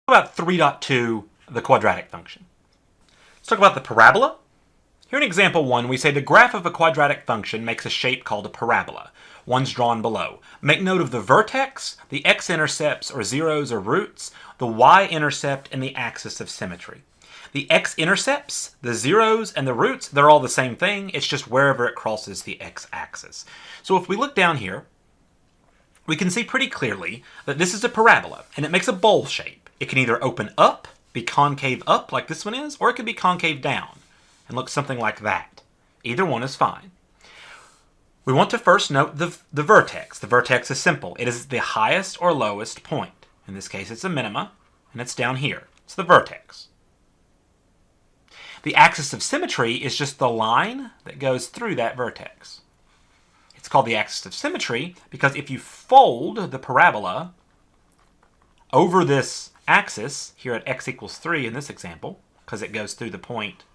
about 3.2, the quadratic function. Let's talk about the parabola. Here in example 1, we say the graph of a quadratic function makes a shape called a parabola. One's drawn below. Make note of the vertex, the x-intercepts or zeros or roots, the y-intercept, and the axis of symmetry. The x-intercepts, the zeros, and the roots, they're all the same thing. It's just wherever it crosses the x-axis. So if we look down here, we can see pretty clearly that this is a parabola, and it makes a bowl shape. It can either open up, be concave up like this one is, or it can be concave down and look something like that. Either one is fine. We want to first note the vertex. The vertex is simple. It is the highest or lowest point. In this case, it's a minima, and it's down here. It's the vertex. The axis of symmetry is just the line that goes through that vertex. It's called the axis of symmetry because if you fold the parabola over this axis, here at x equals 3 in this example, because it goes through the point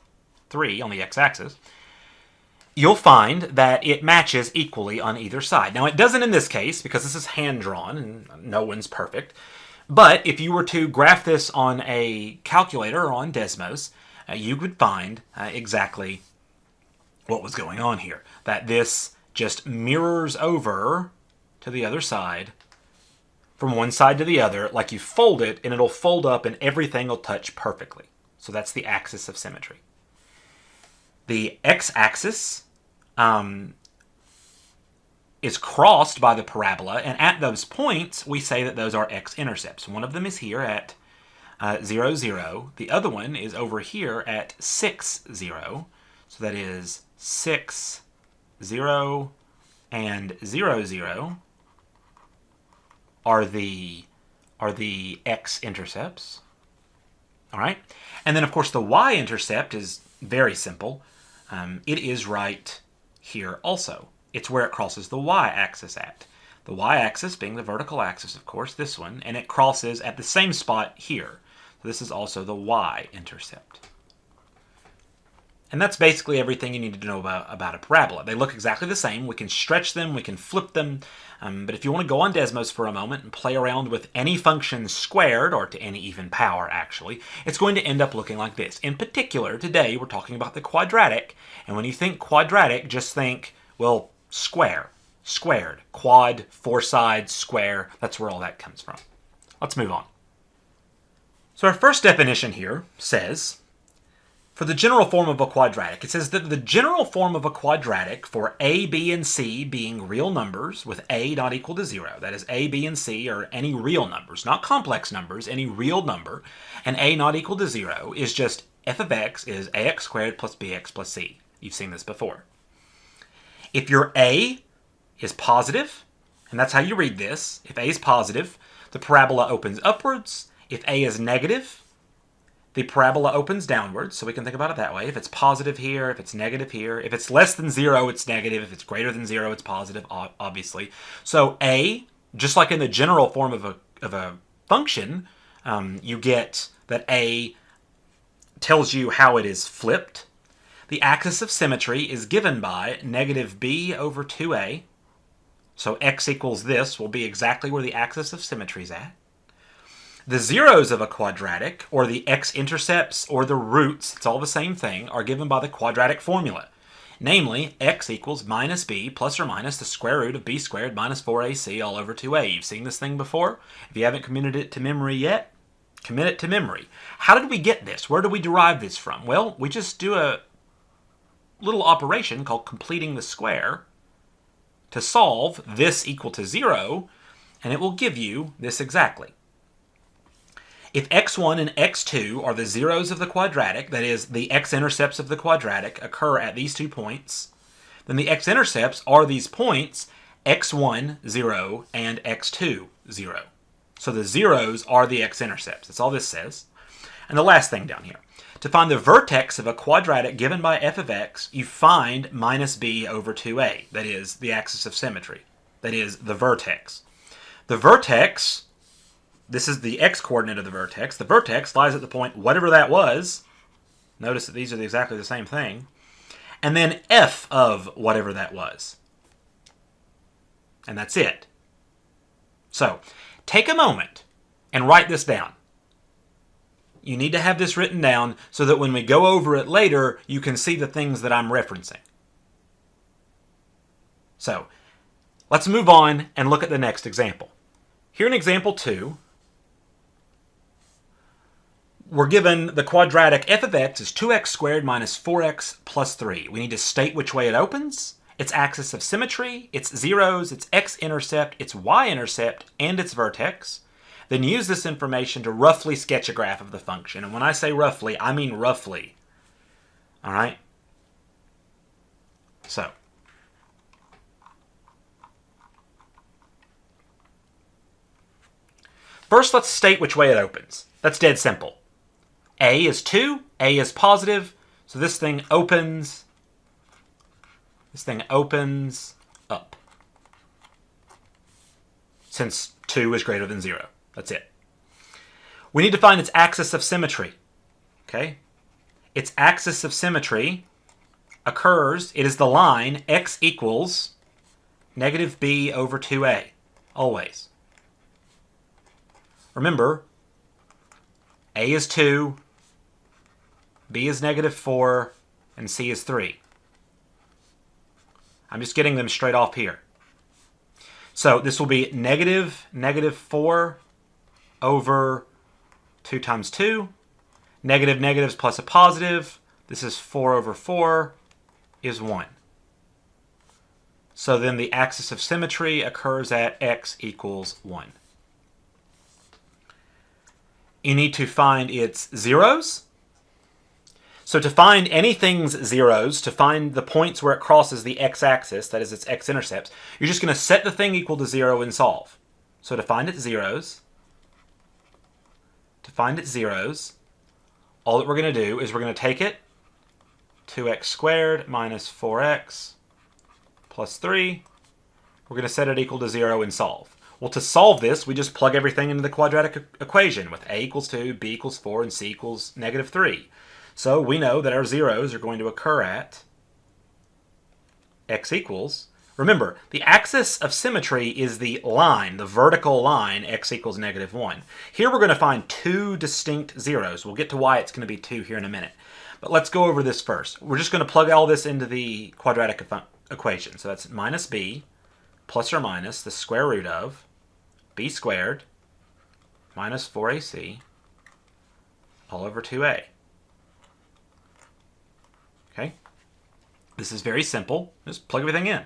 3 on the x-axis, you'll find that it matches equally on either side. Now, it doesn't in this case because this is hand-drawn and no one's perfect, but if you were to graph this on a calculator or on Desmos, you would find exactly what was going on here, that this just mirrors over to the other side from one side to the other, like you fold it, and it'll fold up and everything will touch perfectly. So that's the axis of symmetry. The x-axis is crossed by the parabola, and at those points, we say that those are x-intercepts. One of them is here at 0, 0. The other one is over here at 6, 0. So that is 6, 0, and 0, 0 are the x-intercepts. All right? And then, of course, the y-intercept is very simple. It is right here also. It's where it crosses the y-axis at. The y-axis being the vertical axis, of course, this one, and it crosses at the same spot here. So this is also the y-intercept. And that's basically everything you need to know about a parabola. They look exactly the same. We can stretch them, we can flip them, but if you want to go on Desmos for a moment and play around with any function squared, or to any even power actually, it's going to end up looking like this. In particular, today we're talking about the quadratic, and when you think quadratic, just think, well, square, squared, quad, 4 sides, square, that's where all that comes from. Let's move on. So our first definition here says, for the general form of a quadratic, it says that the general form of a quadratic for a, b, and c being real numbers with a not equal to 0, that is a, b, and c are any real numbers, not complex numbers, any real number, and a not equal to 0 is just f of x is ax squared plus bx plus c. You've seen this before. If your a is positive, and that's how you read this, if a is positive, the parabola opens upwards. If a is negative, the parabola opens downwards, so we can think about it that way. If it's positive here, if it's negative here, if it's less than 0, it's negative. If it's greater than 0, it's positive, obviously. So a, just like in the general form of a function, you get that a tells you how it is flipped. The axis of symmetry is given by negative b over 2a. So x equals this will be exactly where the axis of symmetry is at. The zeros of a quadratic, or the x-intercepts, or the roots, it's all the same thing, are given by the quadratic formula. Namely, x equals minus b plus or minus the square root of b squared minus 4ac all over 2a. You've seen this thing before. If you haven't committed it to memory yet, commit it to memory. How did we get this? Where do we derive this from? Well, we just do a little operation called completing the square to solve this equal to 0, and it will give you this exactly. If x1 and x2 are the zeros of the quadratic, that is, the x-intercepts of the quadratic occur at these 2 points, then the x-intercepts are these points x1, 0, and x2, 0. So the zeros are the x-intercepts. That's all this says. And the last thing down here. To find the vertex of a quadratic given by f of x, you find minus b over 2a. That is, the axis of symmetry. That is, the vertex. The vertex, this is the x-coordinate of the vertex. The vertex lies at the point whatever that was. Notice that these are exactly the same thing. And then f of whatever that was. And that's it. So, take a moment and write this down. You need to have this written down so that when we go over it later, you can see the things that I'm referencing. So, let's move on and look at the next example. Here in example 2, we're given the quadratic f of x is 2x squared minus 4x plus 3. We need to state which way it opens, its axis of symmetry, its zeros, its x-intercept, its y-intercept, and its vertex. Then use this information to roughly sketch a graph of the function. And when I say roughly, I mean roughly. All right? So, first let's state which way it opens. That's dead simple. A is 2, A is positive, so this thing opens up. Since 2 is greater than 0. That's it. We need to find its axis of symmetry. Okay? Its axis of symmetry occurs, it is the line x equals negative b over 2a. Always. Remember, a is 2, b is negative 4, and c is 3. I'm just getting them straight off here. So this will be negative 4 over 2 times 2. Negative negatives plus a positive. This is 4 over 4 is 1. So then the axis of symmetry occurs at x equals 1. You need to find its zeros. So to find anything's zeros, to find the points where it crosses the x-axis, that is its x-intercepts, you're just going to set the thing equal to 0 and solve. So to find its zeros, all that we're going to do is we're going to take it, 2x squared minus 4x plus 3. We're going to set it equal to 0 and solve. Well, to solve this, we just plug everything into the quadratic equation with a equals 2, b equals 4, and c equals negative 3. So we know that our zeros are going to occur at x equals. Remember, the axis of symmetry is the line, the vertical line, x equals negative 1. Here we're going to find two distinct zeros. We'll get to why it's going to be 2 here in a minute. But let's go over this first. We're just going to plug all this into the quadratic equation. So that's minus b plus or minus the square root of b squared minus 4ac all over 2a. Okay? This is very simple. Just plug everything in.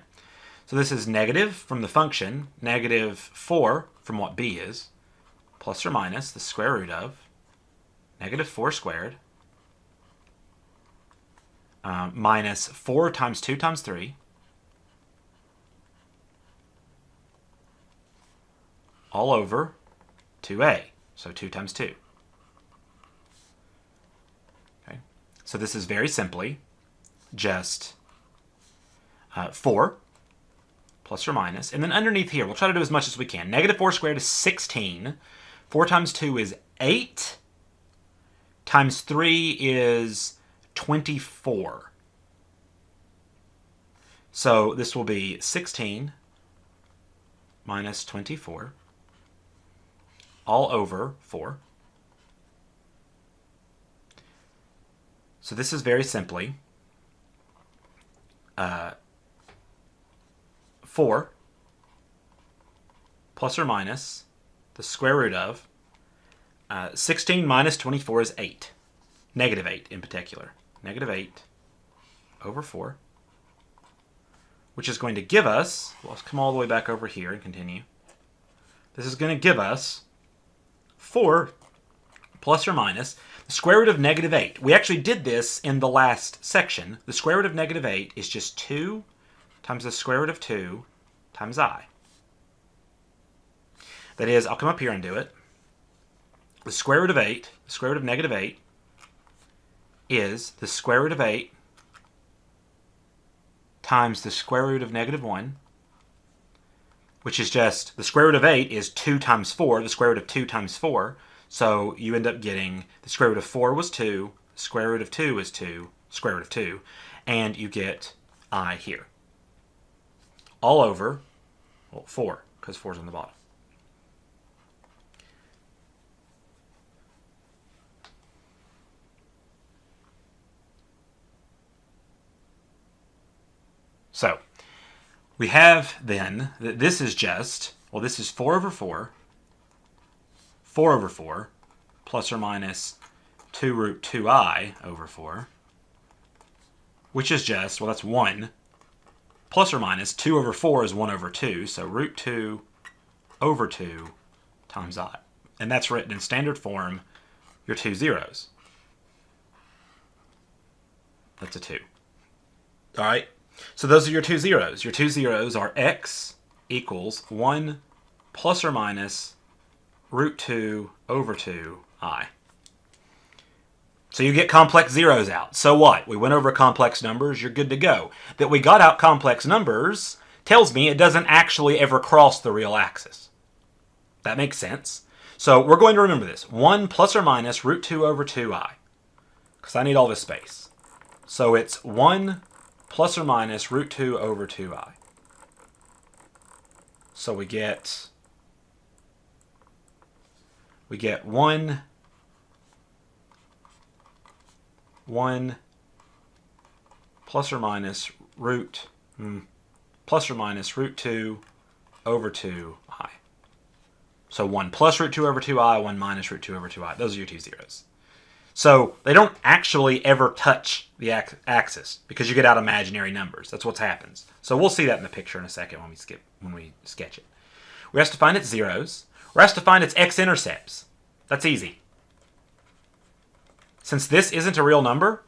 So this is negative from the function, negative 4 from what b is, plus or minus the square root of negative 4 squared minus 4 times 2 times 3 all over 2a, so 2 times 2. Okay. So this is very simply just 4 plus or minus, and then underneath here, we'll try to do as much as we can. Negative 4 squared is 16. 4 times 2 is 8. Times 3 is 24. So this will be 16 minus 24 all over 4. So this is very simply 4 plus or minus the square root of 16 minus 24 is 8. Negative 8 in particular. Negative 8 over 4. Which is going to give us, well, let's come all the way back over here and continue. This is going to give us 4 plus or minus the square root of negative 8. We actually did this in the last section. The square root of negative 8 is just 2 times the square root of 2 times I. That is, I'll come up here and do it. The square root of 8, the square root of negative 8, is the square root of 8 times the square root of negative 1, which is just, the square root of 8 is 2 times 4, the square root of 2 times 4, so you end up getting, the square root of 4 was 2, the square root of 2 is 2, square root of 2, and you get I here. All over, well, 4, because 4 is on the bottom. So we have then that this is just, well, this is 4 over 4, 4 over 4, plus or minus 2 root 2I over 4, which is just, well, that's 1, plus or minus 2 over 4 is 1 over 2, so root 2 over 2 times I. And that's written in standard form, your two zeros. That's a 2. All right, so those are your two zeros. Your two zeros are x equals 1 plus or minus root 2 over 2I. So you get complex zeros out. So what? We went over complex numbers. You're good to go. That we got out complex numbers tells me it doesn't actually ever cross the real axis. That makes sense. So we're going to remember this. 1 plus or minus root 2 over 2I. Because I need all this space. So it's 1 plus or minus root 2 over 2I. So we get 1 plus or minus root 2 over 2I. So 1 plus root 2 over 2I, 1 minus root 2 over 2I. Those are your two zeros. So they don't actually ever touch the axis because you get out imaginary numbers. That's what happens. So we'll see that in the picture in a second when we sketch it. We're asked to find its zeros. We're asked to find its x-intercepts. That's easy. Since this isn't a real number,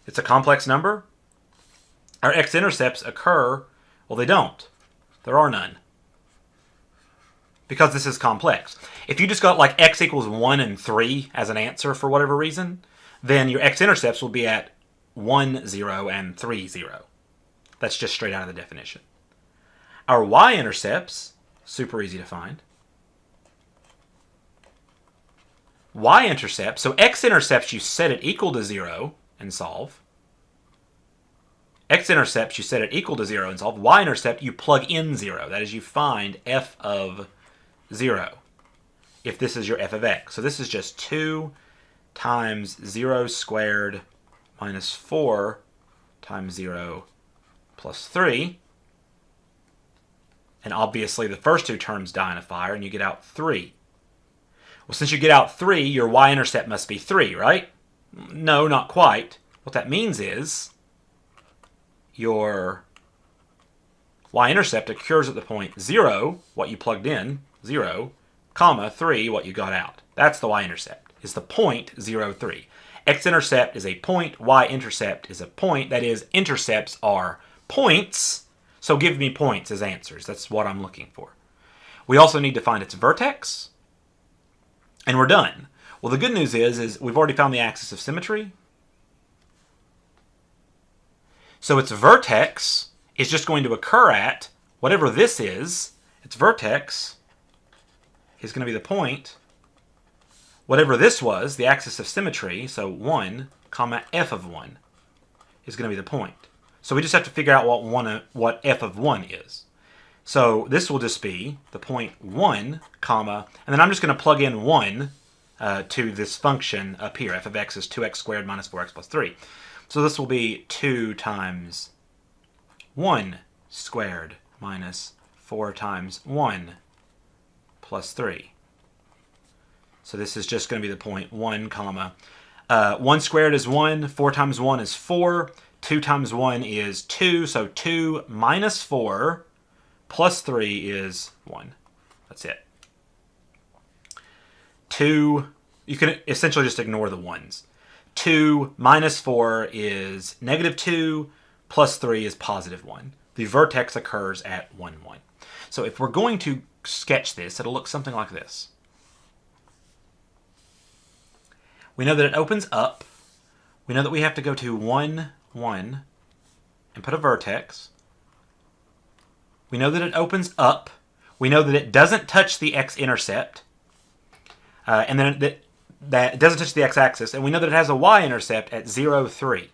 it's a complex number, our x-intercepts occur, well, they don't. There are none. Because this is complex. If you just got like x equals 1 and 3 as an answer for whatever reason, then your x-intercepts will be at 1, 0, and 3, 0. That's just straight out of the definition. Our y-intercepts, super easy to find. Y-intercepts, so x-intercepts you set it equal to 0 and solve. X-intercepts you set it equal to 0 and solve. Y-intercept you plug in 0. That is, you find f of 0 if this is your f of x. So this is just 2 times 0 squared minus 4 times 0 plus 3. And obviously the first two terms die in a fire and you get out 3. Well, since you get out 3, your y-intercept must be 3, right? No, not quite. What that means is your y-intercept occurs at the point 0, what you plugged in, 0, comma, 3, what you got out. That's the y-intercept, is the point 0, 3. X-intercept is a point, y-intercept is a point. That is, intercepts are points, so give me points as answers. That's what I'm looking for. We also need to find its vertex, and we're done. Well, the good news is we've already found the axis of symmetry. So its vertex is just going to occur at whatever this is. Its vertex is going to be the point. Whatever this was, the axis of symmetry, so 1, comma, f of 1, is going to be the point. So we just have to figure out what f of 1 is. So this will just be the point 1, comma, and then I'm just going to plug in 1 to this function up here. F of x is 2x squared minus 4x plus 3. So this will be 2 times 1 squared minus 4 times 1 plus 3. So this is just going to be the point 1, comma. 1 squared is 1, 4 times 1 is 4, 2 times 1 is 2, so 2 minus 4 plus 3 is 1. That's it. 2, you can essentially just ignore the 1s. 2 minus 4 is negative 2, plus 3 is positive 1. The vertex occurs at 1, 1. So if we're going to sketch this, it'll look something like this. We know that it opens up. We know that we have to go to 1, 1 and put a vertex. We know that it opens up. We know that it doesn't touch the x-intercept. And then that it doesn't touch the x-axis. And we know that it has a y-intercept at 0, 3.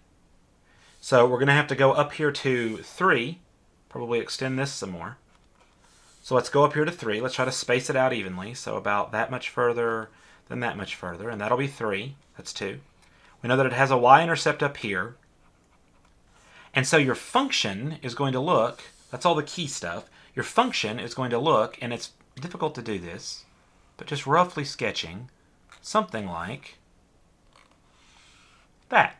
So we're going to have to go up here to 3. Probably extend this some more. So let's go up here to 3. Let's try to space it out evenly. So about that much further, then that much further. And that'll be 3. That's 2. We know that it has a y-intercept up here. And so your function is going to look, that's all the key stuff, your function is going to look, and it's difficult to do this, but just roughly sketching, something like that.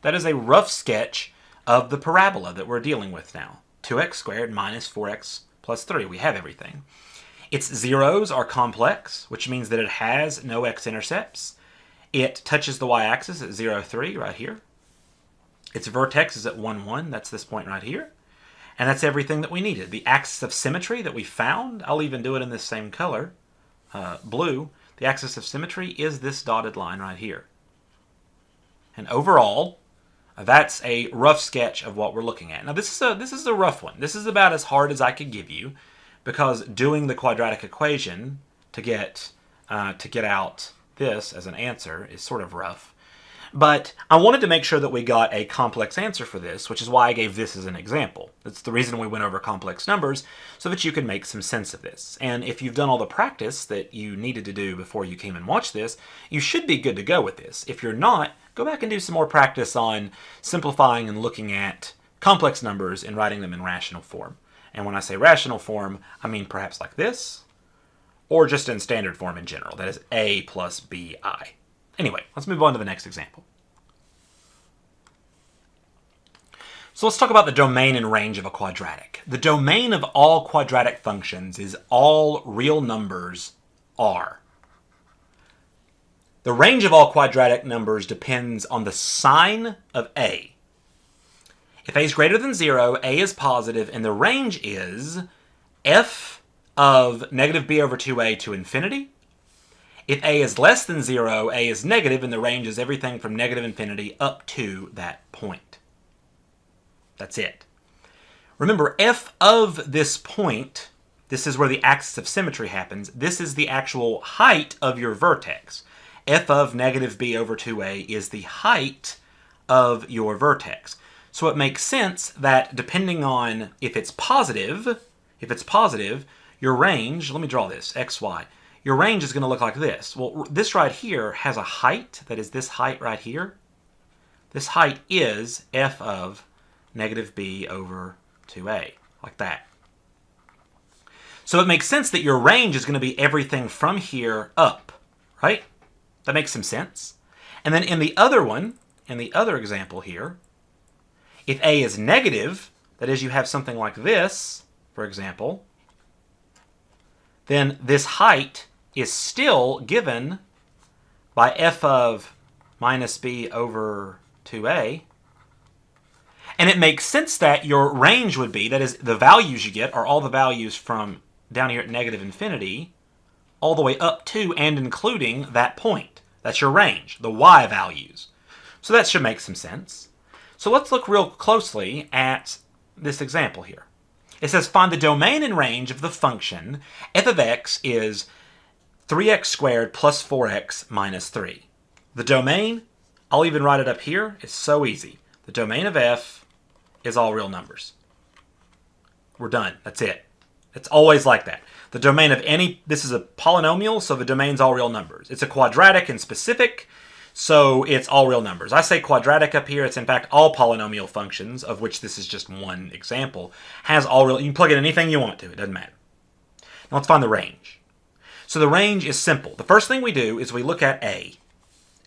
That is a rough sketch of the parabola that we're dealing with now. 2x squared minus 4x plus 3. We have everything. Its zeros are complex, which means that it has no x-intercepts. It touches the y-axis at 0, 3 right here. Its vertex is at 1, 1. That's this point right here. And that's everything that we needed. The axis of symmetry that we found, I'll even do it in this same color, blue. The axis of symmetry is this dotted line right here. And overall, that's a rough sketch of what we're looking at. Now this is a rough one. This is about as hard as I could give you, because doing the quadratic equation to get out this as an answer is sort of rough. But I wanted to make sure that we got a complex answer for this, which is why I gave this as an example. That's the reason we went over complex numbers, so that you can make some sense of this. And if you've done all the practice that you needed to do before you came and watched this, you should be good to go with this. If you're not, go back and do some more practice on simplifying and looking at complex numbers and writing them in rational form. And when I say rational form, I mean perhaps like this, or just in standard form in general. That is a plus bi. Anyway, let's move on to the next example. So let's talk about the domain and range of a quadratic. The domain of all quadratic functions is all real numbers R. The range of all quadratic numbers depends on the sign of a. If a is greater than 0, a is positive, and the range is f of negative b over 2a to infinity. If a is less than 0, a is negative, and the range is everything from negative infinity up to that point. That's it. Remember, f of this point, this is where the axis of symmetry happens. This is the actual height of your vertex. F of negative b over 2a is the height of your vertex. So it makes sense that depending on if it's positive, your range, let me draw this, x, y. Your range is going to look like this. Well, this right here has a height, that is this height right here. This height is f of negative b over 2a, like that. So it makes sense that your range is going to be everything from here up, right? That makes some sense. And then in the other one, in the other example here, if a is negative, that is you have something like this, for example, then this height is still given by f of minus b over 2a. And it makes sense that your range would be, that is, the values you get are all the values from down here at negative infinity, all the way up to and including that point. That's your range, the y values. So that should make some sense. So let's look real closely at this example here. It says, find the domain and range of the function f of x is 3x squared plus 4x minus 3. The domain, I'll even write it up here. It's so easy. The domain of f is all real numbers. We're done. That's it. It's always like that. The domain of any, this is a polynomial, so the domain's all real numbers. It's a quadratic and specific, so it's all real numbers. I say quadratic up here. It's in fact all polynomial functions, of which this is just one example, has all real, you can plug in anything you want to. It doesn't matter. Now let's find the range. So the range is simple. The first thing we do is we look at a.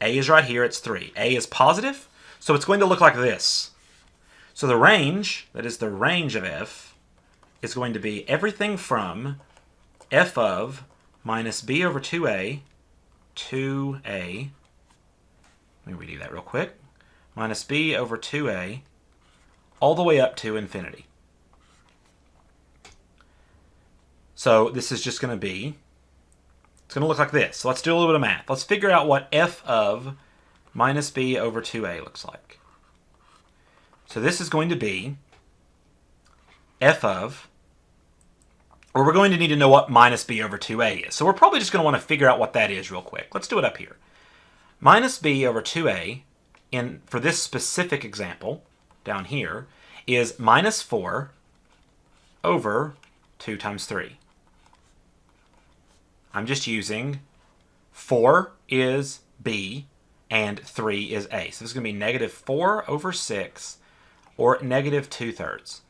A is right here. It's 3. A is positive, so it's going to look like this. So the range, that is the range of f, is going to be everything from f of minus b over 2a, 2a, let me redo that real quick, minus b over 2a, all the way up to infinity. So this is just going to be, it's going to look like this. So let's do a little bit of math. Let's figure out what f of minus b over 2a looks like. So this is going to be f of, or we're going to need to know what minus b over 2a is. So we're probably just going to want to figure out what that is real quick. Let's do it up here. Minus b over 2a, for this specific example down here, is minus 4 over 2 times 3. I'm just using 4 is b and 3 is a. So this is going to be negative 4 over 6 or negative 2/3.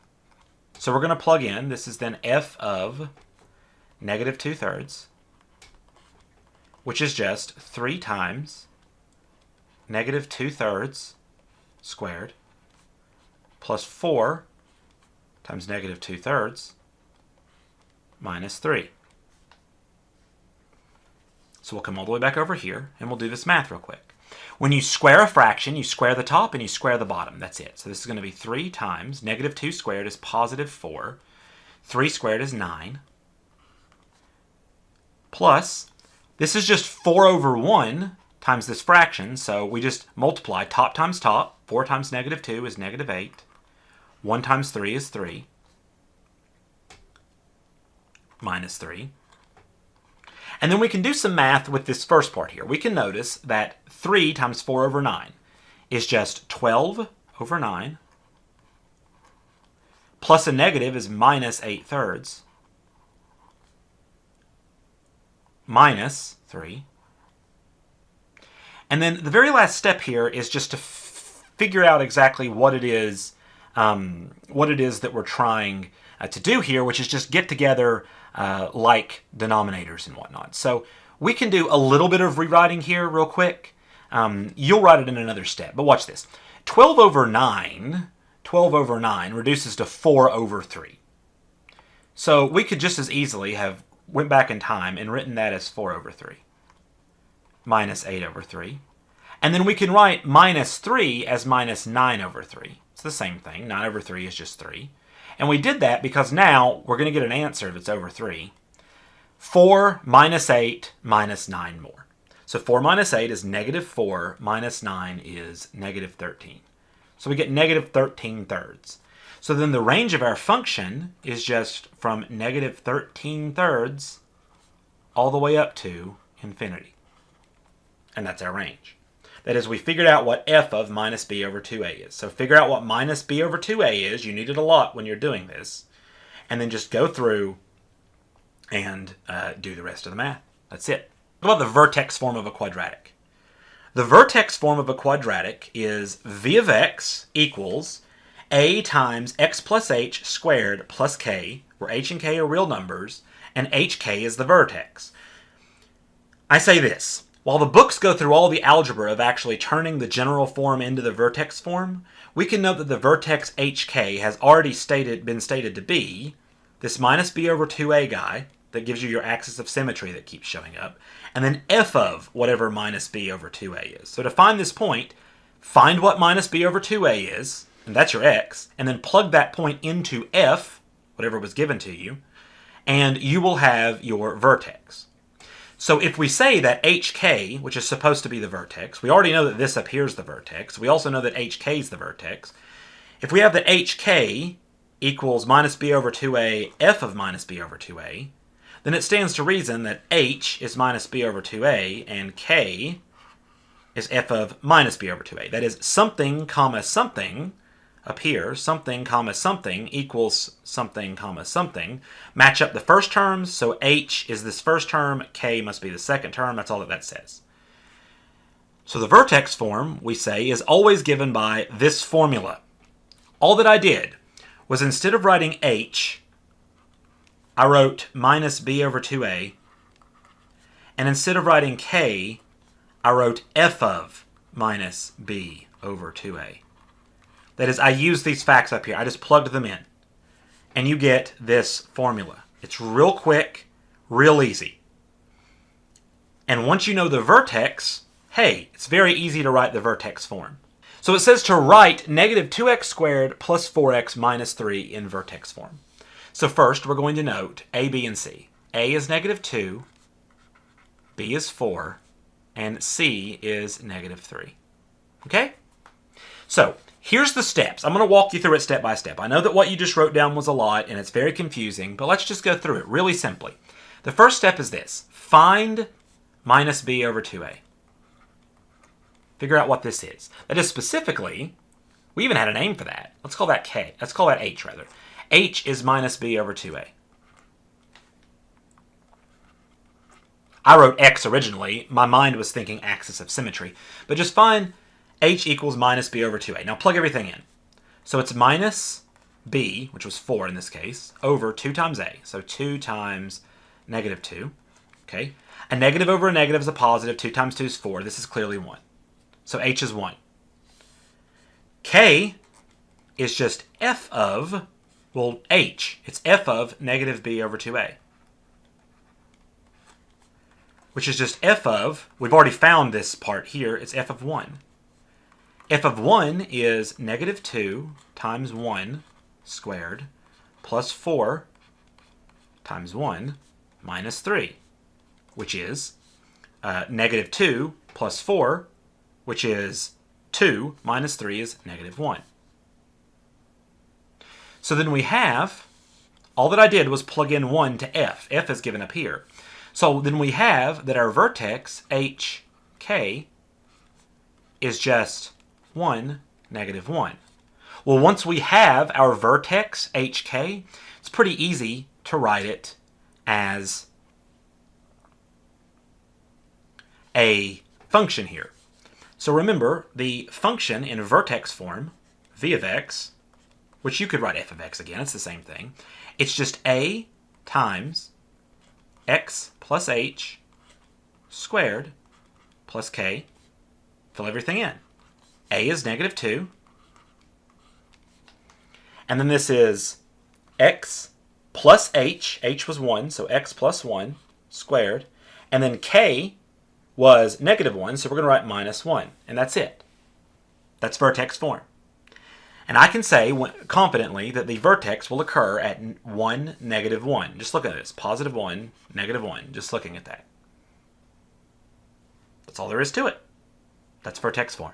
So we're going to plug in, this is then f of negative 2/3, which is just 3 times negative 2/3 squared plus 4 times negative 2/3 minus 3. So we'll come all the way back over here, and we'll do this math real quick. When you square a fraction, you square the top and you square the bottom. That's it. So this is going to be 3 times negative 2 squared is positive 4. 3 squared is 9. Plus, this is just 4 over 1 times this fraction. So we just multiply top times top. 4 times negative 2 is negative 8. 1 times 3 is 3. Minus 3. And then we can do some math with this first part here. We can notice that 3 times 4 over 9 is just 12 over 9. Plus a negative is minus 8/3. Minus 3. And then the very last step here is just to figure out exactly what it is that we're trying to do here, which is just get together like denominators and whatnot. So we can do a little bit of rewriting here real quick. You'll write it in another step, but watch this. 12 over 9 reduces to 4 over 3. So we could just as easily have went back in time and written that as 4 over 3 minus 8 over 3. And then we can write minus 3 as minus 9 over 3. It's the same thing. 9 over 3 is just 3. And we did that because now we're going to get an answer that's over 3. 4 minus 8 minus 9 more. So 4 minus 8 is negative 4 minus 9 is negative 13. So we get negative 13/3. So then the range of our function is just from negative 13/3 all the way up to infinity. And that's our range. That is, we figured out what f of minus b over 2a is. So figure out what minus b over 2a is. You need it a lot when you're doing this. And then just go through and do the rest of the math. That's it. What about the vertex form of a quadratic? The vertex form of a quadratic is v of x equals a times x plus h squared plus k, where h and k are real numbers, and hk is the vertex. I say this. While the books go through all the algebra of actually turning the general form into the vertex form, we can note that the vertex hk has already been stated to be this minus b over 2a guy that gives you your axis of symmetry that keeps showing up, and then f of whatever minus b over 2a is. So to find this point, find what minus b over 2a is, and that's your x, and then plug that point into f, whatever was given to you, and you will have your vertex. So if we say that hk, which is supposed to be the vertex, we already know that this up here is the vertex. We also know that hk is the vertex. If we have that hk equals minus b over 2a f of minus b over 2a, then it stands to reason that h is minus b over 2a and k is f of minus b over 2a. That is, something comma something up here, something comma something equals something comma something. Match up the first terms, so h is this first term, k must be the second term. That's all that says. So the vertex form, we say, is always given by this formula. All that I did was, instead of writing h, I wrote minus b over 2a, and instead of writing k, I wrote f of minus b over 2a. That is, I used these facts up here. I just plugged them in. And you get this formula. It's real quick, real easy. And once you know the vertex, hey, it's very easy to write the vertex form. So it says to write negative 2x squared plus 4x minus 3 in vertex form. So first, we're going to note a, b, and c. A is negative 2, b is 4, and c is negative 3. Okay? So here's the steps. I'm going to walk you through it step by step. I know that what you just wrote down was a lot, and it's very confusing, but let's just go through it really simply. The first step is this. Find minus b over 2a. Figure out what this is. That is, specifically, we even had a name for that. Let's call that k. Let's call that h, rather. H is minus b over 2a. I wrote x originally. My mind was thinking axis of symmetry. But just find h equals minus b over 2a. Now plug everything in. So it's minus b, which was 4 in this case, over 2 times a. So 2 times negative 2. Okay. A negative over a negative is a positive. 2 times 2 is 4. This is clearly 1. So h is 1. K is just f of, well, h. It's f of negative b over 2a. Which is just f of, we've already found this part here, it's f of 1. F of 1 is negative 2 times 1 squared plus 4 times 1 minus 3, which is negative 2 plus 4, which is 2 minus 3 is negative 1. So then we have, all that I did was plug in 1 to f. F is given up here. So then we have that our vertex, hk, is just 1, negative 1. Well, once we have our vertex, hk, it's pretty easy to write it as a function here. So remember, the function in vertex form, v of x, which you could write f of x again, it's the same thing. It's just a times x plus h squared plus k. Fill everything in. A is negative 2. And then this is x plus h. H was 1, so x plus 1 squared. And then k was negative 1, so we're going to write minus 1. And that's it. That's vertex form. And I can say confidently that the vertex will occur at 1, negative 1. Just look at this. Positive 1, negative 1. Just looking at that. That's all there is to it. That's vertex form.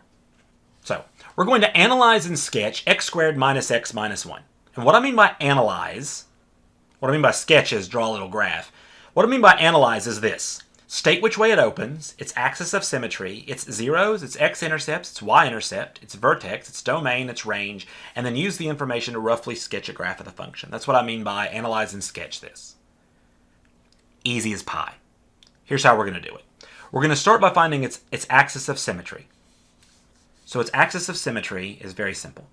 So we're going to analyze and sketch x squared minus x minus 1. And what I mean by analyze, what I mean by sketch is draw a little graph. What I mean by analyze is this. State which way it opens, its axis of symmetry, its zeros, its x-intercepts, its y-intercept, its vertex, its domain, its range, and then use the information to roughly sketch a graph of the function. That's what I mean by analyze and sketch this. Easy as pie. Here's how we're going to do it. We're going to start by finding its axis of symmetry. So its axis of symmetry is very simple.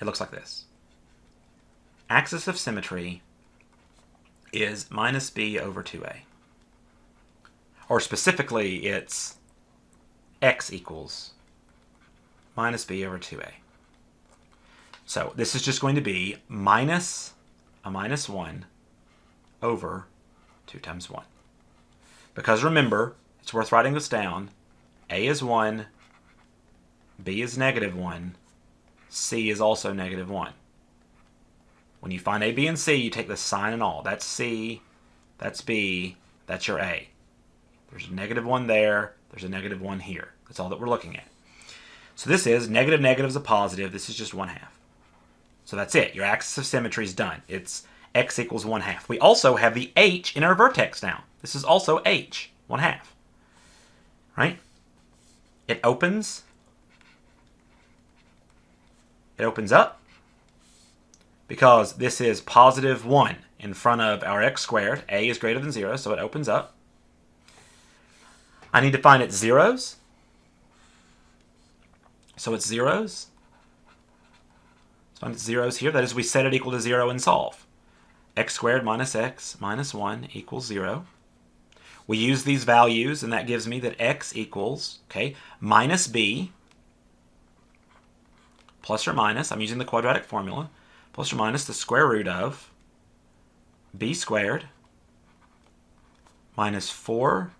It looks like this. Axis of symmetry is minus b over 2a. Or specifically, it's x equals minus b over 2a. So this is just going to be minus a minus 1 over 2 times 1. Because remember, it's worth writing this down. A is 1, b is negative 1, c is also negative 1. When you find a, b, and c, you take the sign and all. That's c, that's b, that's your a. There's a negative 1 there, there's a negative 1 here. That's all that we're looking at. So this is negative negative is a positive. This is just 1/2. So that's it. Your axis of symmetry is done. It's x equals 1/2. We also have the h in our vertex now. This is also h, 1/2. Right? It opens up because this is positive 1 in front of our x squared. A is greater than 0, so it opens up. I need to find its zeros. So it's zeros. Let's find its zeros here. That is, we set it equal to 0 and solve. X squared minus x minus 1 equals 0. We use these values, and that gives me that x equals, okay, minus b plus or minus, I'm using the quadratic formula, plus or minus the square root of b squared minus 4a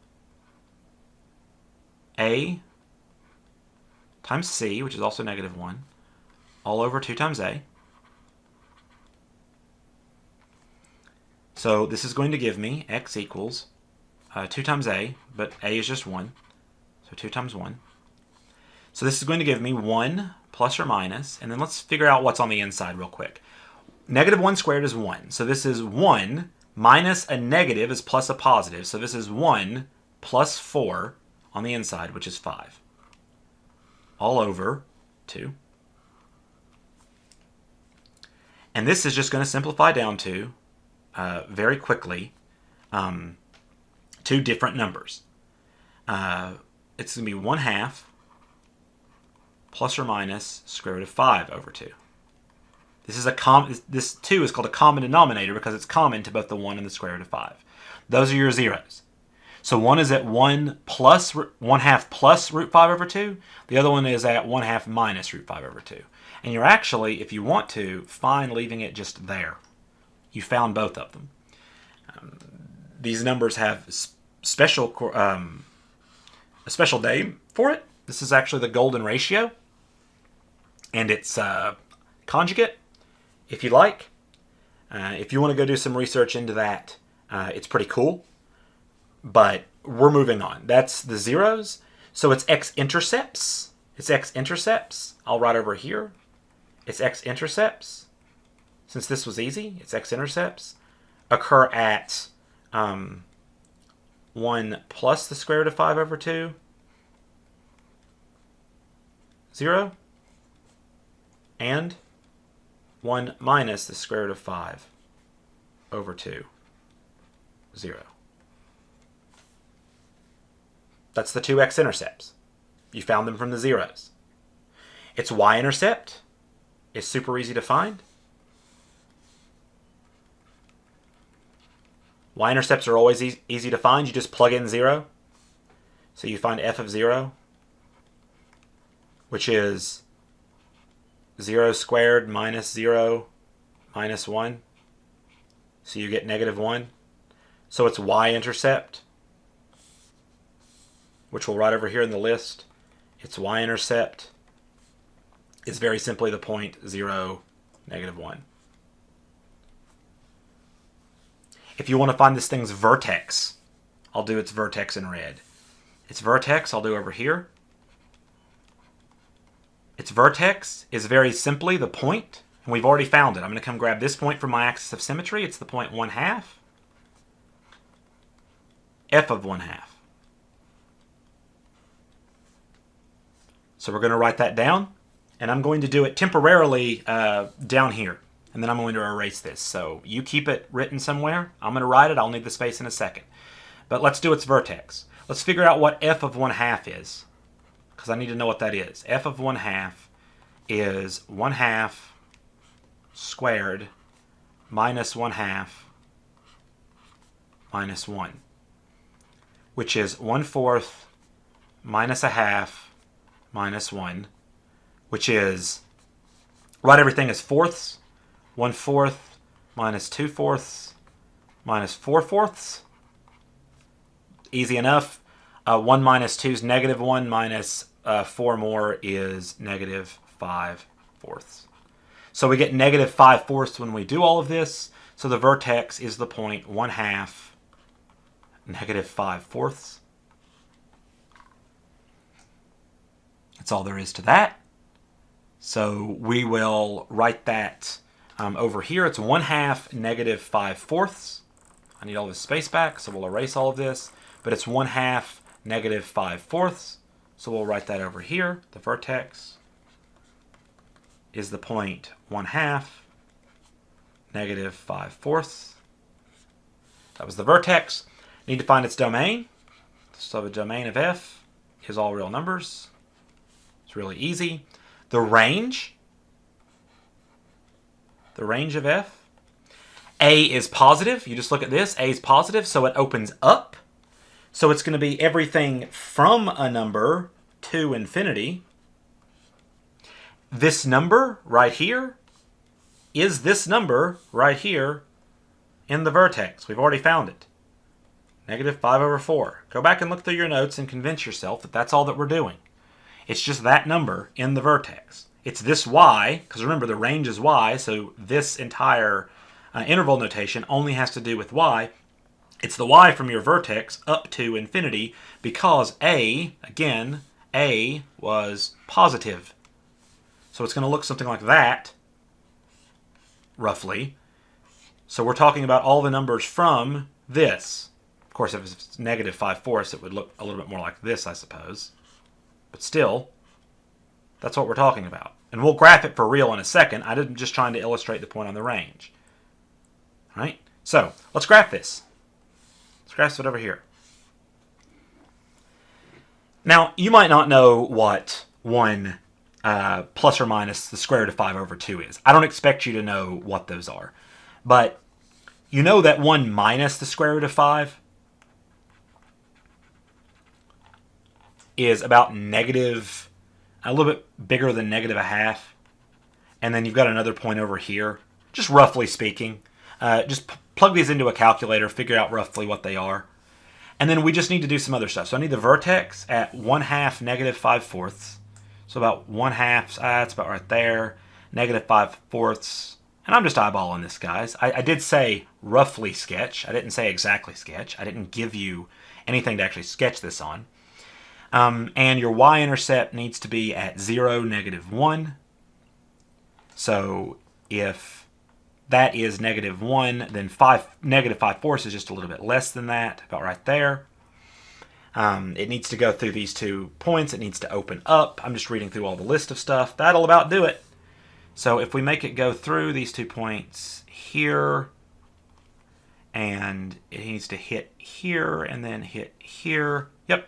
times c, which is also negative 1, all over 2 times a. So this is going to give me x equals 2 times a, but a is just 1, so 2 times 1. So this is going to give me 1 plus or minus, and then let's figure out what's on the inside real quick. Negative 1 squared is 1, so this is 1 minus a negative is plus a positive, so this is 1 plus 4 on the inside, which is 5, all over 2. And this is just going to simplify down to, very quickly, 2 different numbers. It's going to be 1/2 plus or minus square root of 5 over 2. This 2 is called a common denominator because it's common to both the 1 and the square root of 5. Those are your zeros. So one is at 1 half plus root 5 over 2. The other one is at 1 half minus root 5 over 2. And you're actually, if you want to, fine leaving it just there. You found both of them. These numbers have a special name for it. This is actually the golden ratio. And it's conjugate, if you like. If you want to go do some research into that, it's pretty cool. But we're moving on. That's the zeros. So it's x-intercepts. It's x-intercepts. I'll write over here. It's x-intercepts. Since this was easy, it's x-intercepts. Occur at 1 plus the square root of 5 over 2. 0. And 1 minus the square root of 5 over 2. 0. That's the two x-intercepts. You found them from the zeros. Its y-intercept is super easy to find. Y-intercepts are always easy to find. You just plug in 0. So you find f of 0, which is 0 squared minus 0 minus 1. So you get negative 1. So it's y-intercept, which we'll write over here in the list. Its y-intercept is very simply the point 0, negative 1. If you want to find this thing's vertex, I'll do its vertex in red. Its vertex I'll do over here. Its vertex is very simply the point, and we've already found it. I'm going to come grab this point from my axis of symmetry. It's the point 1 half. F of 1 half. So we're going to write that down, and I'm going to do it temporarily down here, and then I'm going to erase this. So you keep it written somewhere. I'm going to write it. I'll need the space in a second. But let's do its vertex. Let's figure out what f of 1 half is, because I need to know what that is. F of 1 half is 1 half squared minus 1 half minus 1, which is 1/4 minus a half minus 1, which is, write everything as fourths. 1/4 minus 2/4 minus 4/4. Easy enough. 1 minus 2 is negative 1 minus 4 more is negative 5/4. So we get negative 5/4 when we do all of this. So the vertex is the point 1 half negative 5/4. That's all there is to that. So we will write that over here. It's 1 half negative 5/4. I need all this space back, so we'll erase all of this. But it's 1 half negative 5/4. So we'll write that over here. The vertex is the point 1 half negative 5/4. That was the vertex. Need to find its domain. So the domain of f is all real numbers. It's really easy. The range of f. A is positive. You just look at this. A is positive, so it opens up. So it's going to be everything from a number to infinity. This number right here is this number right here in the vertex. We've already found it. Negative 5/4. Go back and look through your notes and convince yourself that that's all that we're doing. It's just that number in the vertex. It's this y, because remember the range is y, so this entire interval notation only has to do with y. It's the y from your vertex up to infinity because A, again, A was positive. So it's going to look something like that, roughly. So we're talking about all the numbers from this. Of course, if it's negative 5/4, it would look a little bit more like this, I suppose. But still, that's what we're talking about. And we'll graph it for real in a second. I'm just trying to illustrate the point on the range. All right? So let's graph this. Let's graph it over here. Now, you might not know what 1 plus or minus the square root of 5 over 2 is. I don't expect you to know what those are. But you know that 1 minus the square root of 5 is about negative, a little bit bigger than negative a half. And then you've got another point over here, just roughly speaking. Just plug these into a calculator, figure out roughly what they are. And then we just need to do some other stuff. So I need the vertex at 1/2 negative 5/4. So about 1/2, that's about right there. Negative 5/4. And I'm just eyeballing this, guys. I did say roughly sketch. I didn't say exactly sketch. I didn't give you anything to actually sketch this on. And your y-intercept needs to be at 0, negative 1. So if that is negative 1, then negative 5/4 is just a little bit less than that, about right there. It needs to go through these 2 points. It needs to open up. I'm just reading through all the list of stuff. That'll about do it. So if we make it go through these 2 points here, and it needs to hit here and then hit here. Yep.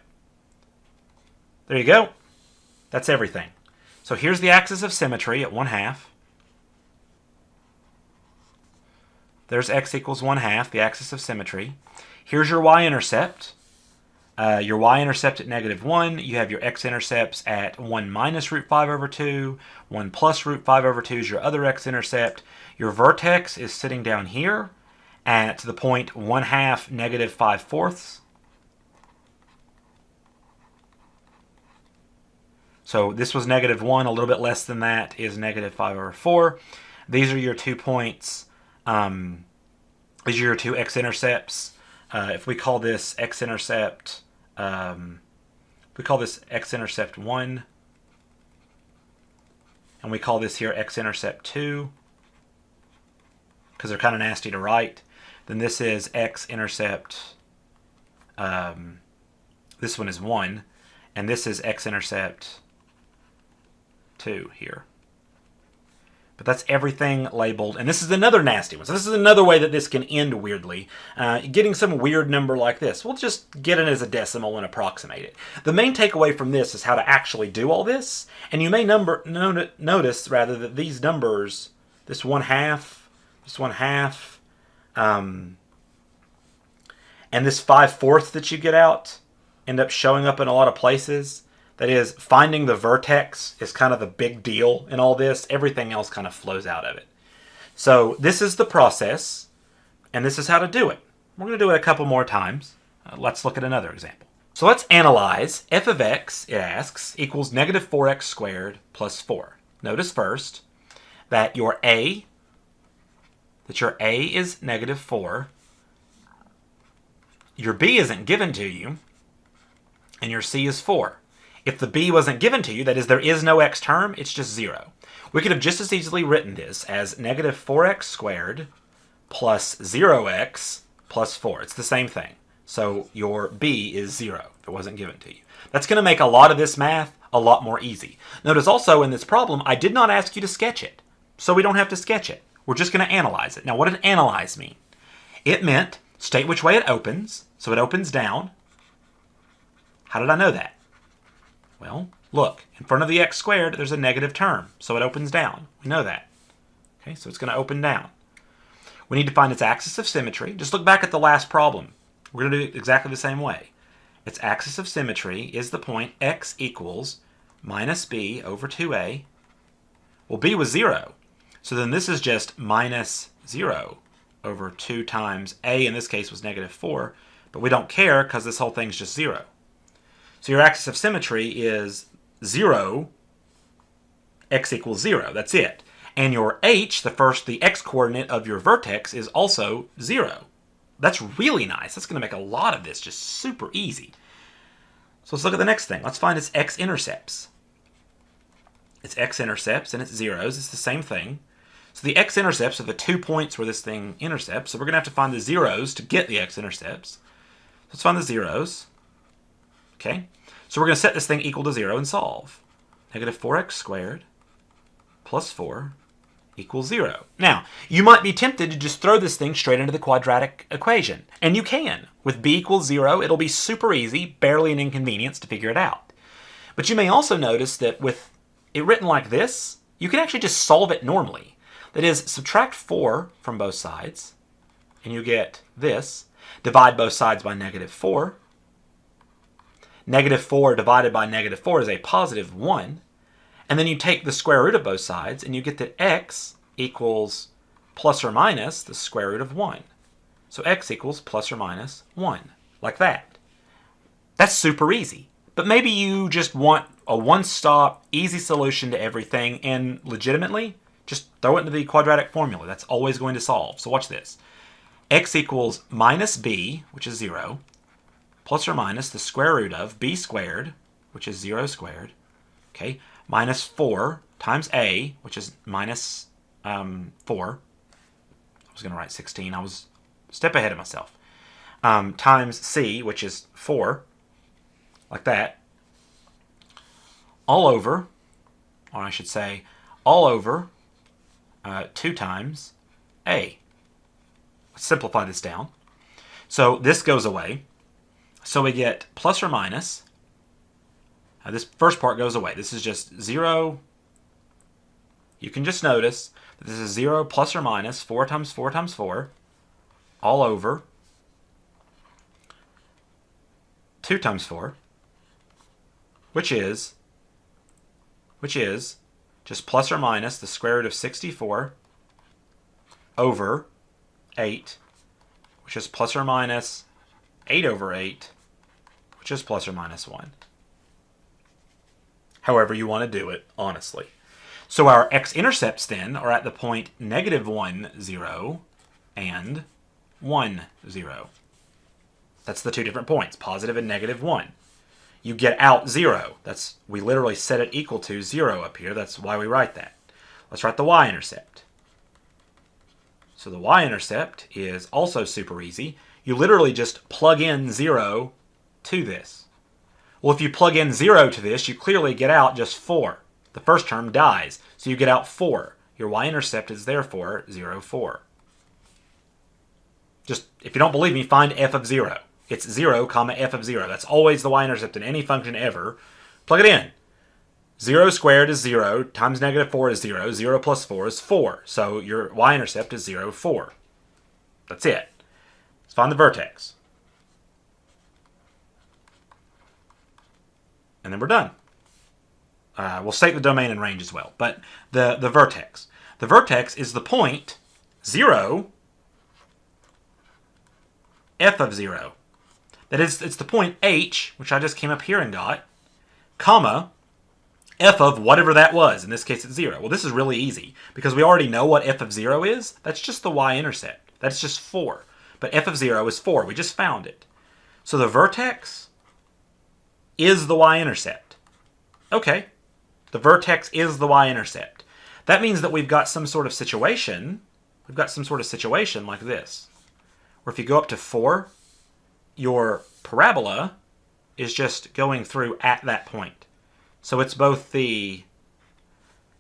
There you go. That's everything. So here's the axis of symmetry at 1/2. There's x equals 1/2, the axis of symmetry. Here's your y-intercept. Your y-intercept at negative 1. You have your x-intercepts at 1 minus root 5 over 2. 1 plus root 5 over 2 is your other x-intercept. Your vertex is sitting down here at the point 1/2 negative 5/4. So this was negative 1. A little bit less than that is negative 5 over 4. These are your 2 points. These are your 2 x-intercepts. If we call this x-intercept, we call this x-intercept 1, and we call this here x-intercept 2, because they're kind of nasty to write, then this is x-intercept, this one is 1, and this is x-intercept 2 here. But that's everything labeled. And this is another nasty one. So this is another way that this can end weirdly. Getting some weird number like this, we'll just get it as a decimal and approximate it. The main takeaway from this is how to actually do all this. And you may notice rather that these numbers, this 1/2, this 1/2, and this 5/4 that you get out, end up showing up in a lot of places. That is, finding the vertex is kind of the big deal in all this. Everything else kind of flows out of it. So this is the process, and this is how to do it. We're going to do it a couple more times. Let's look at another example. So let's analyze f of x, it asks, equals negative 4x squared plus 4. Notice first that your a is negative 4. Your b isn't given to you, and your c is 4. If the b wasn't given to you, that is, there is no x term, it's just 0. We could have just as easily written this as negative 4x squared plus 0x plus 4. It's the same thing. So your b is 0 if it wasn't given to you. That's going to make a lot of this math a lot more easy. Notice also in this problem, I did not ask you to sketch it. So we don't have to sketch it. We're just going to analyze it. Now, what did analyze mean? It meant state which way it opens. So it opens down. How did I know that? Well, look, in front of the x squared, there's a negative term, so it opens down. We know that. Okay, so it's going to open down. We need to find its axis of symmetry. Just look back at the last problem. We're going to do it exactly the same way. Its axis of symmetry is the point x equals minus b over 2a. Well, b was 0, so then this is just minus 0 over 2 times a, in this case, was negative 4, but we don't care because this whole thing's just 0. So your axis of symmetry is 0, x equals 0. That's it. And your h, the x-coordinate of your vertex, is also 0. That's really nice. That's going to make a lot of this just super easy. So let's look at the next thing. Let's find its x-intercepts. Its x-intercepts and its zeros. It's the same thing. So the x-intercepts are the 2 points where this thing intercepts. So we're going to have to find the zeros to get the x-intercepts. Let's find the zeros. Okay, so we're going to set this thing equal to 0 and solve. Negative 4x squared plus 4 equals 0. Now, you might be tempted to just throw this thing straight into the quadratic equation. And you can. With b equals 0, it'll be super easy, barely an inconvenience to figure it out. But you may also notice that with it written like this, you can actually just solve it normally. That is, subtract 4 from both sides, and you get this. Divide both sides by -4. -4 divided by -4 is a positive 1. And then you take the square root of both sides, and you get that x equals plus or minus the square root of 1. So x equals plus or minus 1, like that. That's super easy. But maybe you just want a one-stop, easy solution to everything, and legitimately, just throw it into the quadratic formula. That's always going to solve. So watch this. X equals minus b, which is 0, plus or minus the square root of b squared, which is 0 squared, okay, minus 4 times a, which is minus 4. I was going to write 16. I was a step ahead of myself. Times c, which is 4, like that, all over, or I should say, all over 2 times a. Let's simplify this down. So this goes away. So we get plus or minus. This first part goes away. This is just 0. You can just notice that this is 0 plus or minus 4 times 4 times 4 all over 2 times 4, which is just plus or minus the square root of 64 over 8, which is plus or minus 8 over 8, which is plus or minus 1. However you want to do it, honestly. So our x-intercepts then are at the point -1, 0 and 1, 0. That's the two different points, positive and -1. You get out 0. We literally set it equal to 0 up here. That's why we write that. Let's write the y-intercept. So the y-intercept is also super easy. You literally just plug in 0 to this. Well, if you plug in 0 to this, you clearly get out just 4. The first term dies, so you get out 4. Your y-intercept is therefore 0, 4. Just, if you don't believe me, find f of 0. It's 0, comma f of 0. That's always the y-intercept in any function ever. Plug it in. 0 squared is 0, times -4 is 0. 0 plus 4 is 4. So your y-intercept is 0, 4. That's it. Let's find the vertex. And then we're done. We'll state the domain and range as well. But the vertex. The vertex is the point 0, f of 0. That is, it's the point h, which I just came up here and got, comma, f of whatever that was. In this case, it's 0. Well, this is really easy, because we already know what f of 0 is. That's just the y-intercept. That's just 4. But f of 0 is 4. We just found it. So the vertex is the y-intercept. Okay. The vertex is the y-intercept. That means that we've got some sort of situation. We've got some sort of situation like this, where if you go up to 4, your parabola is just going through at that point. So it's both the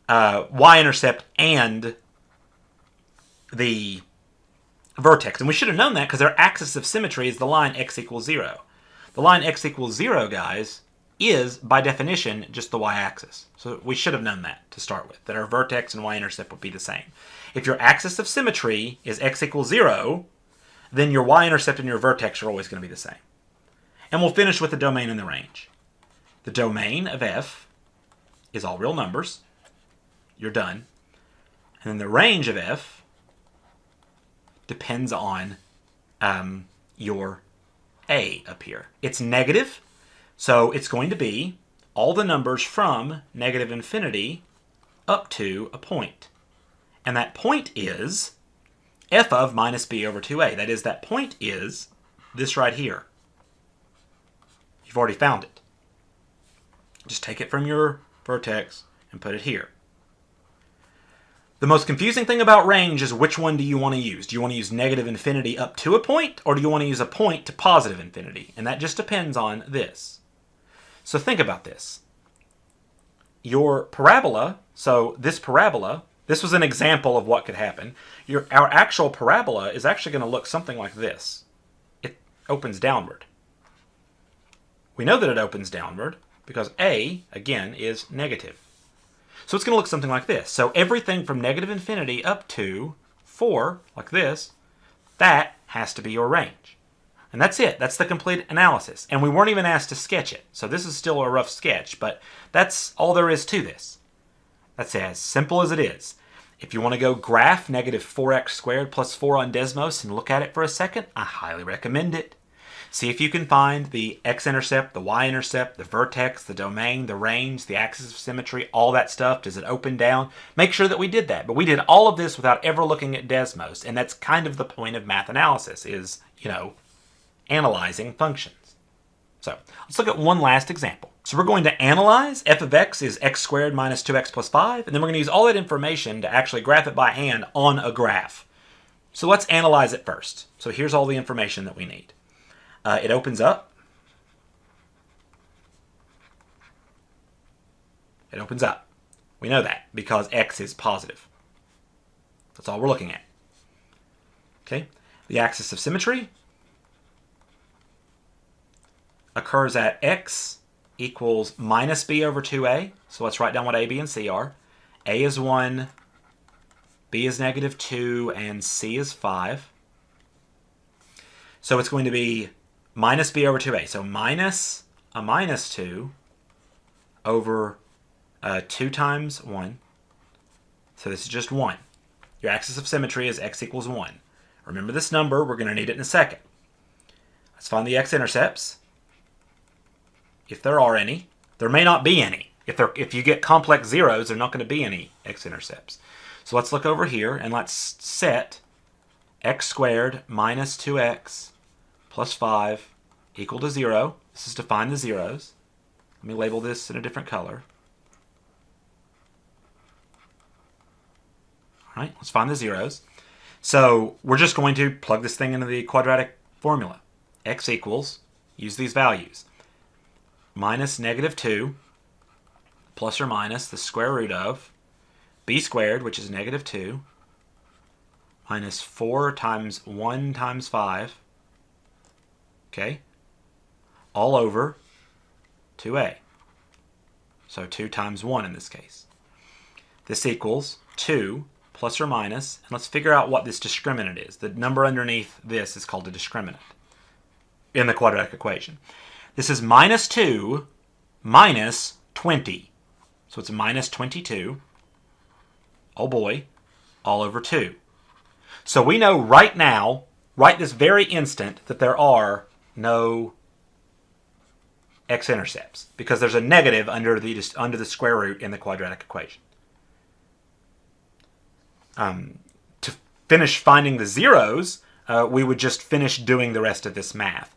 y-intercept and the vertex. And we should have known that because their axis of symmetry is the line x equals 0. The line x equals 0, guys, is, by definition, just the y-axis. So we should have known that to start with, that our vertex and y-intercept would be the same. If your axis of symmetry is x equals 0, then your y-intercept and your vertex are always going to be the same. And we'll finish with the domain and the range. The domain of f is all real numbers. You're done. And then the range of f depends on your a up here. It's negative, so it's going to be all the numbers from -infinity up to a point. And that point is f of minus b over 2a. That is, that point is this right here. You've already found it. Just take it from your vertex and put it here. The most confusing thing about range is which one do you want to use? Do you want to use -infinity up to a point, or do you want to use a point to positive infinity? And that just depends on this. So think about this. Your parabola, so this parabola, this was an example of what could happen. Our actual parabola is actually going to look something like this. It opens downward. We know that it opens downward because a, again, is negative. So it's going to look something like this. So everything from negative infinity up to 4, like this, that has to be your range. And that's it. That's the complete analysis. And we weren't even asked to sketch it. So this is still a rough sketch, but that's all there is to this. That's as simple as it is. If you want to go graph negative 4x squared plus 4 on Desmos and look at it for a second, I highly recommend it. See if you can find the x-intercept, the y-intercept, the vertex, the domain, the range, the axis of symmetry, all that stuff. Does it open down? Make sure that we did that. But we did all of this without ever looking at Desmos. And that's kind of the point of math analysis is, analyzing functions. So let's look at one last example. So we're going to analyze f of x is x squared minus 2x plus 5. And then we're going to use all that information to actually graph it by hand on a graph. So let's analyze it first. So here's all the information that we need. It opens up. It opens up. We know that because x is positive. That's all we're looking at. Okay. The axis of symmetry occurs at x equals minus b over 2a. So let's write down what a, b, and c are. A is 1, b is negative 2, and c is 5. So it's going to be minus b over 2a. So minus a minus 2 over 2 times 1. So this is just 1. Your axis of symmetry is x equals 1. Remember this number. We're going to need it in a second. Let's find the x-intercepts. If there are any. There may not be any. If you get complex zeros, there are not going to be any x-intercepts. So let's look over here and let's set x squared minus 2x plus 5 equal to 0. This is to find the zeros. Let me label this in a different color. All right, let's find the zeros. So we're just going to plug this thing into the quadratic formula. X equals, use these values, minus negative 2 plus or minus the square root of b squared, which is negative 2, minus 4 times 1 times 5, okay, all over 2a. So 2 times 1 in this case. This equals 2 plus or minus, and let's figure out what this discriminant is. The number underneath this is called a discriminant in the quadratic equation. This is minus 2 minus 20. So it's minus 22, oh boy, all over 2. So we know right now, right this very instant, that there are no x-intercepts because there's a negative under the square root in the quadratic equation. To finish finding the zeros, we would just finish doing the rest of this math.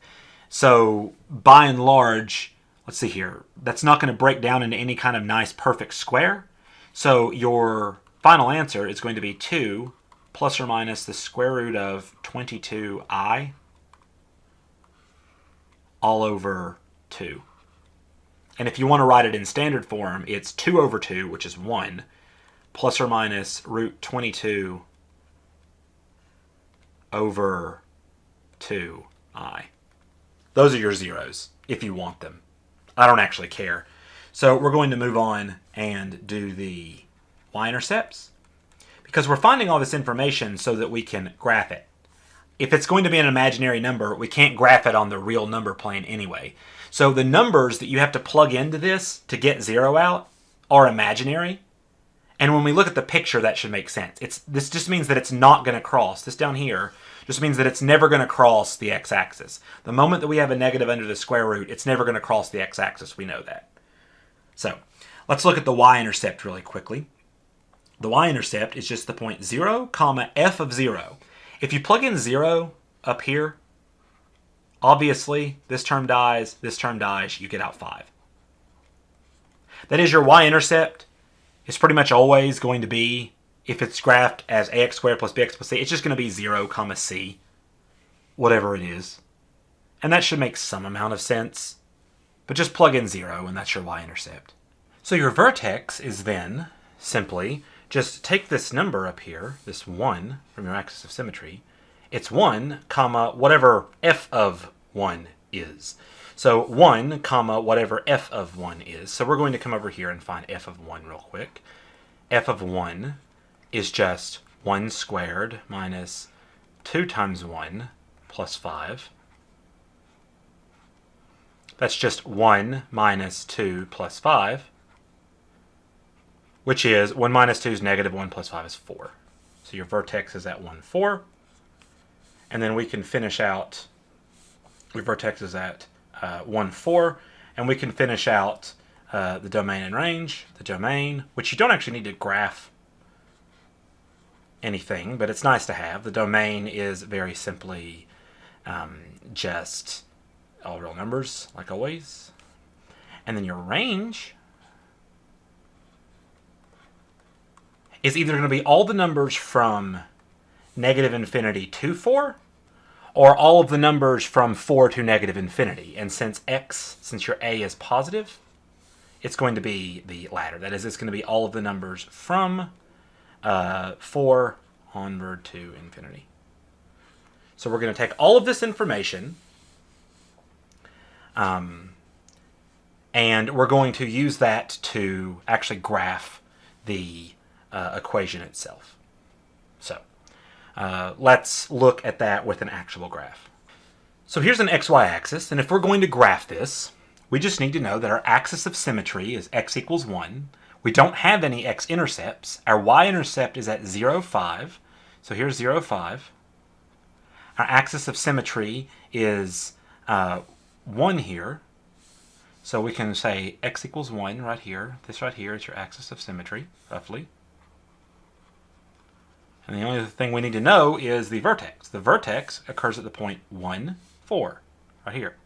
So by and large, let's see here, that's not going to break down into any kind of nice perfect square. So your final answer is going to be 2 plus or minus the square root of 22i all over 2. And if you want to write it in standard form, it's 2 over 2, which is 1, plus or minus root 22 over 2i. Those are your zeros, if you want them. I don't actually care. So we're going to move on and do the y-intercepts, because we're finding all this information so that we can graph it. If it's going to be an imaginary number, we can't graph it on the real number plane anyway. So the numbers that you have to plug into this to get 0 out are imaginary. And when we look at the picture, that should make sense. This just means that it's not going to cross. This down here just means that it's never going to cross the x-axis. The moment that we have a negative under the square root, it's never going to cross the x-axis. We know that. So let's look at the y-intercept really quickly. The y-intercept is just the point 0, comma, f of 0. If you plug in 0 up here, obviously this term dies, you get out 5. That is, your y-intercept is pretty much always going to be, if it's graphed as ax squared plus bx plus c, it's just going to be 0, comma, c, whatever it is. And that should make some amount of sense. But just plug in 0 and that's your y-intercept. So your vertex is then simply just take this number up here, this 1 from your axis of symmetry. It's 1, comma, whatever f of 1 is. So 1 comma whatever f of 1 is. So we're going to come over here and find f of 1 real quick. F of 1 is just 1 squared minus 2 times 1 plus 5. That's just 1 minus 2 plus 5, which is 1 minus 2 is negative, 1 plus 5 is 4. So your vertex is at 1, 4. And then we can finish out, your vertex is at 1, 4. And we can finish out the domain and range, the domain, which you don't actually need to graph anything, but it's nice to have. The domain is very simply just all real numbers, like always. And then your range is either going to be all the numbers from negative infinity to 4, or all of the numbers from 4 to negative infinity. And since your a is positive, it's going to be the latter. That is, it's going to be all of the numbers from 4 onward to infinity. So we're going to take all of this information and we're going to use that to actually graph the equation itself. So let's look at that with an actual graph. So here's an xy axis, and if we're going to graph this, we just need to know that our axis of symmetry is x equals 1. We don't have any x-intercepts. Our y-intercept is at 0, 5. So here's 0, 5. Our axis of symmetry is 1 here. So we can say x equals 1 right here. This right here is your axis of symmetry, roughly. And the only thing we need to know is the vertex. The vertex occurs at the point 1, 4, right here.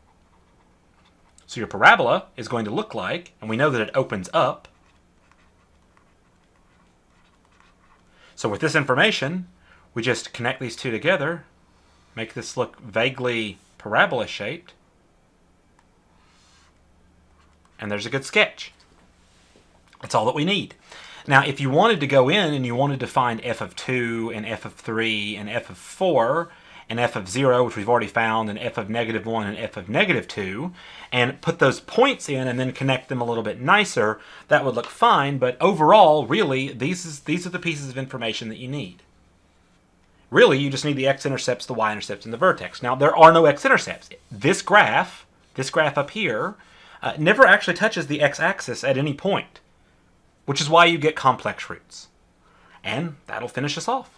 So your parabola is going to look like, and we know that it opens up. So with this information, we just connect these two together, make this look vaguely parabola-shaped, and there's a good sketch. That's all that we need. Now, if you wanted to go in and you wanted to find f of 2 and f of 3 and f of 4 and f of 0, which we've already found, and f of negative 1 and f of negative 2, and put those points in and then connect them a little bit nicer, that would look fine. But overall, really, these are the pieces of information that you need. Really, you just need the x-intercepts, the y-intercepts, and the vertex. Now, there are no x-intercepts. This graph up here, never actually touches the x-axis at any point, which is why you get complex roots. And that'll finish us off.